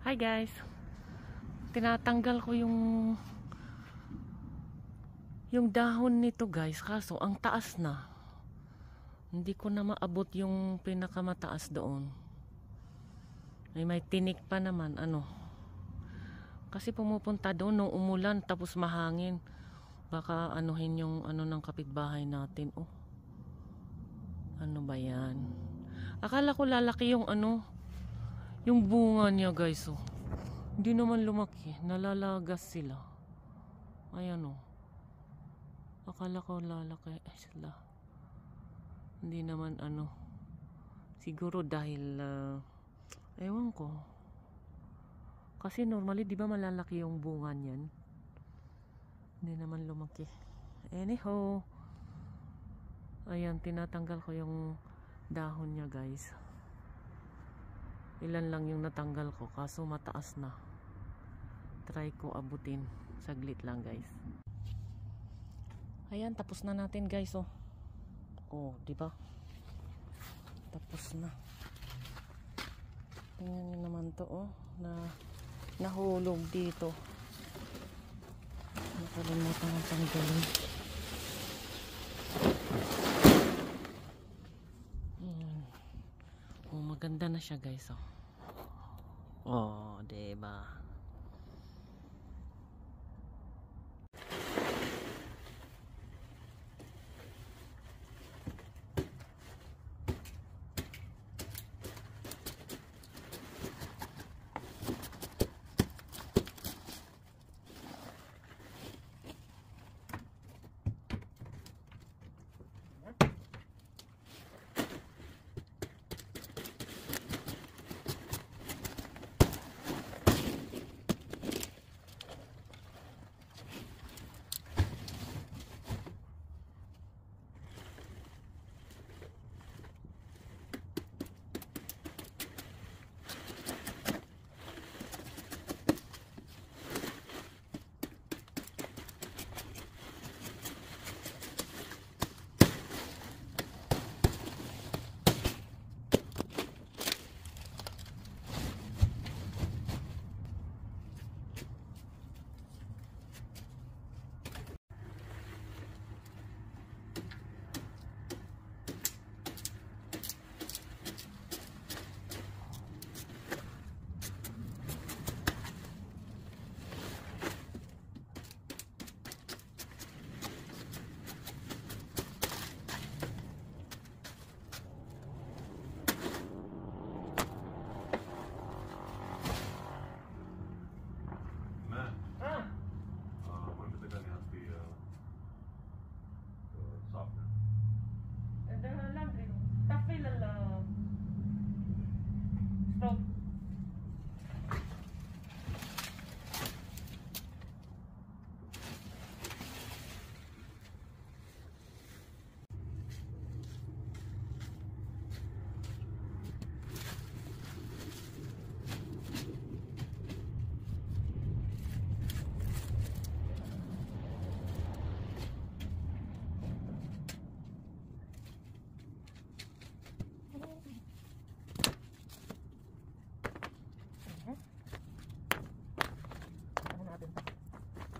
Hi guys, tinatanggal ko yung dahon nito guys, kaso ang taas na, hindi ko na maabot yung pinakamataas doon. May tinik pa naman, kasi pumupunta doon nung umulan tapos mahangin, baka anuhin yung ng kapitbahay natin. Ano ba yan? Akala ko lalaki yung yung bunga niya guys. Hindi naman lumaki, nalalagas sila. Ayan akala ko lalaki sila. Hindi naman siguro dahil ewan ko, kasi normally di ba malalaki yung bunga niyan, hindi naman lumaki. Anyhow, ayan, tinatanggal ko yung dahon niya guys. Ilan lang yung natanggal ko, kaso mataas na. Try ko abutin saglit lang guys. Ayan, tapos na natin guys. Di ba? Tapos na. Tingnan niyo naman to na nahulog dito. Nakalimutan ang tanggalin. Maganda na siya guys. Diba?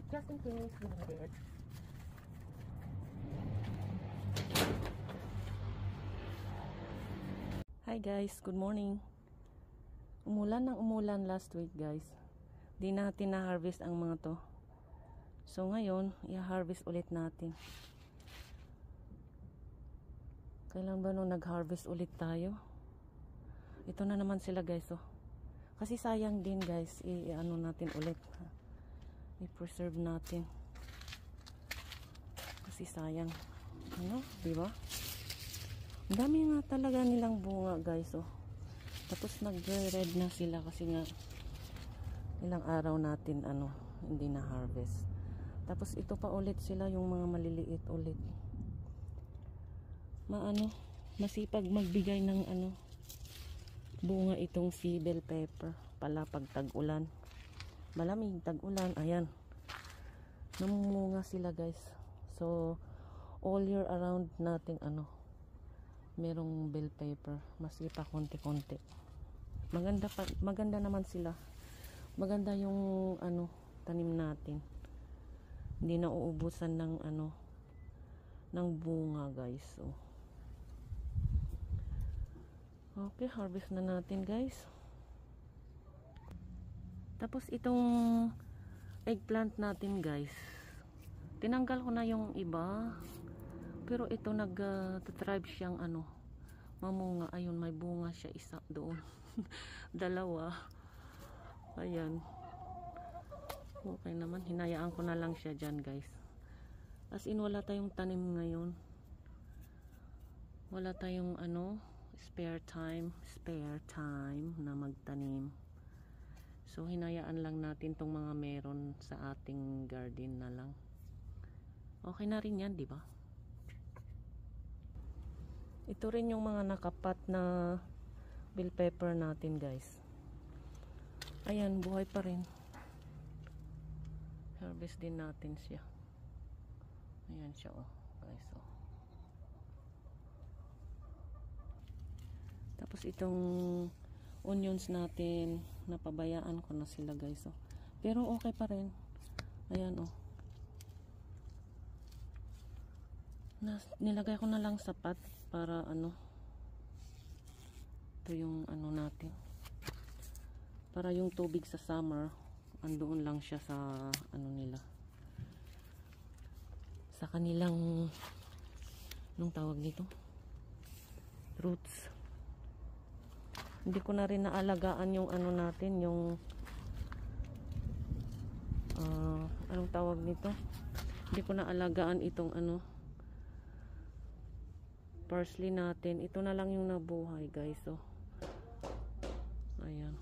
Just in case we need it. Hi guys, good morning. Umulan ng umulan last week guys. Di natin na-harvest ang mga to. So ngayon, i-harvest ulit natin. Kailan ba nung nag-harvest ulit tayo? Ito na naman sila guys. Kasi sayang din guys, i-ano natin ulit. I-preserve natin. Kasi sayang. Diba? Ang dami nga talaga nilang bunga guys. Tapos nagre-red na sila kasi nga ilang araw natin hindi na harvest. Tapos ito pa ulit sila, yung mga maliliit ulit. Masipag magbigay ng bunga itong si bell pepper pala pag tag-ulan. Malamig tag-ulan, ayan, namumunga sila guys. So all year around nating merong bell pepper, maski pa konti-konti. Maganda naman sila. maganda yung ano tanim natin. Hindi na uubusan ng ano ng bunga, guys. So, okay, harvest na natin, guys. Tapos itong eggplant natin, guys, tinanggal ko na yung iba, pero ito nag-thrive siyang ano mamunga. Ayun, may bunga siya, isa doon. Dalawa. Ayan, okay naman, hinayaan ko na lang siya dyan, guys. As in, wala tayong tanim ngayon, wala tayong ano spare time na magtanim. So hinayaan lang natin tong mga meron sa ating garden na lang. Okay na rin yan, di ba? Ito rin yung mga nakapat na bell pepper natin, guys. Ayan, buhay pa rin. Harvest din natin siya. Ayan siya, oh, guys, oh. Tapos itong onions natin, napabayaan ko na sila, guys, oh. Pero okay pa rin. Ayan, oh. Nilagay ko na lang sa pot para ano, ito yung ano natin, para yung tubig sa summer andoon lang siya sa ano nila, sa kanilang, anong tawag nito, roots. Hindi ko na rin naalagaan yung ano natin, yung anong tawag nito, hindi ko naalagaan itong ano parsley natin. Ito na lang yung nabuhay, guys, so ayan.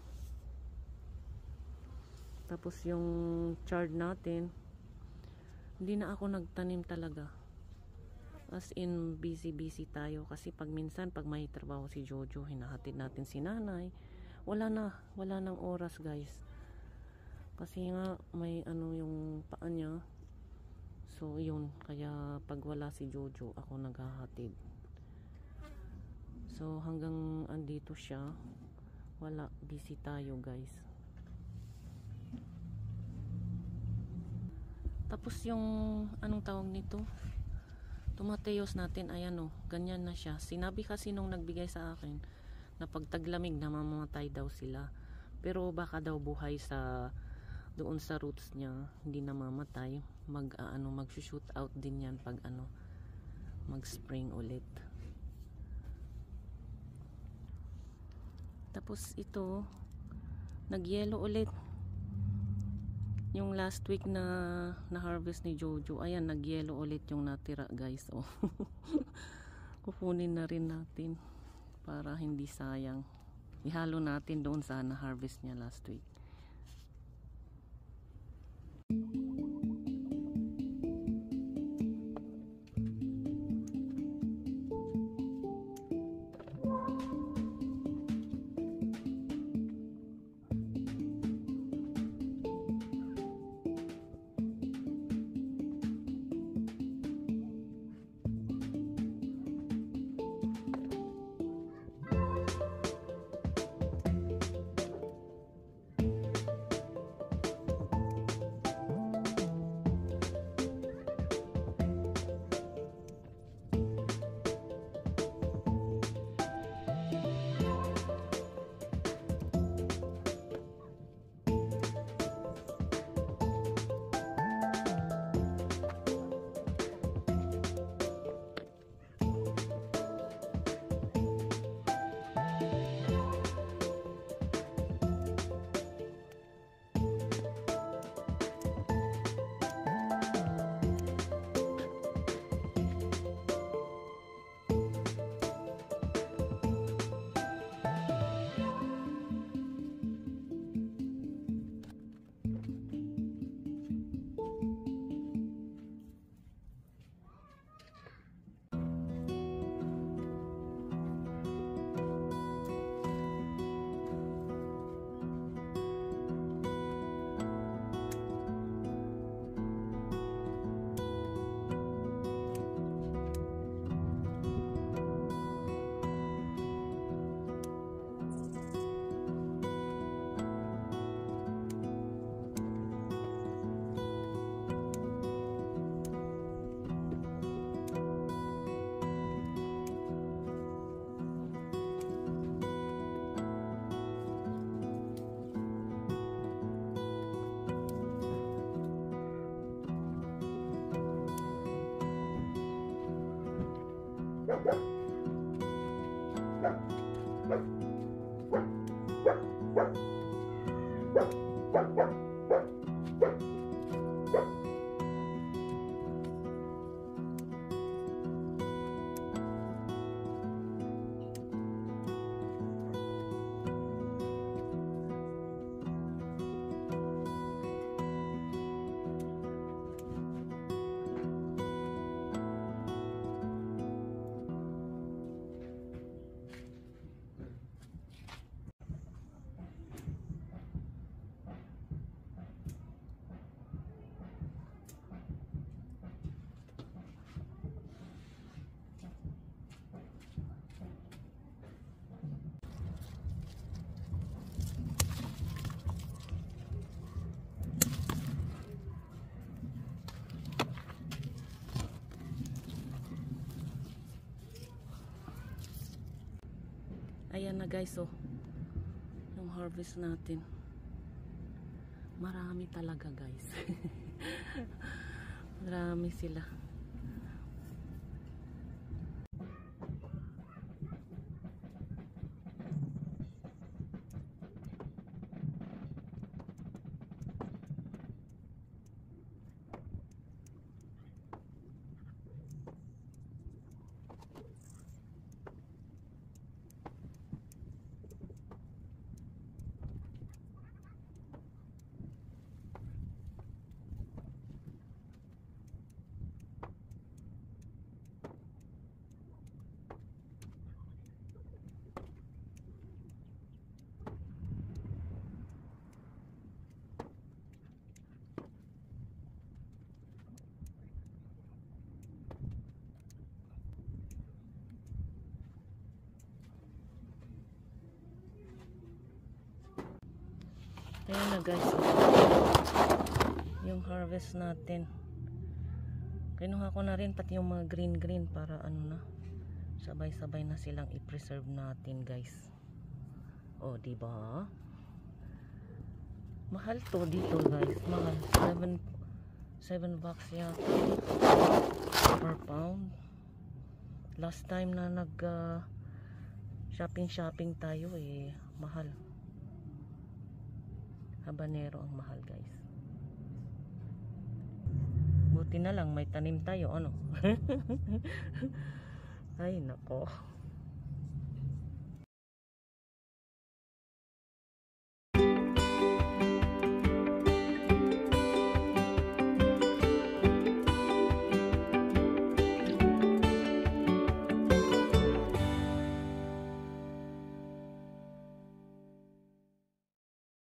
Tapos yung chard natin, hindi na ako nagtanim talaga, as in busy tayo, kasi pag minsan pag may trabaho si Jojo, hinahatid natin si nanay, wala nang oras, guys, kasi nga may ano yung paa niya. So yun, kaya pag wala si Jojo, ako naghahatid. So hanggang andito siya, wala, busy tayo, guys. Tapos yung anong tawag nito, tomatoes natin, ayan, oh, ganyan na siya. Sinabi kasi nung nagbigay sa akin na pag taglamig namamatay daw sila, pero baka daw buhay sa doon sa roots niya, hindi namamatay. Mag-shoot out din yan pag ano, mag-spring ulit. Tapos ito, nag-yellow ulit. Yung last week na harvest ni Jojo, ayan, nag-yellow ulit yung natira, guys, oh. Kukunin na rin natin para hindi sayang. Ihalo natin doon sa na-harvest niya last week. Ayan na guys, oh. Yung harvest natin. Marami talaga guys. Marami sila. Ayan na guys, yung harvest natin. Kinuha ko na rin pati yung mga green para ano na, sabay-sabay na silang i-preserve natin guys. O diba? Mahal to dito guys, mahal. 7 bucks yata per pound. Last time na nag shopping tayo mahal. Habanero ang mahal guys. Buti na lang may tanim tayo, ano. Ay nako.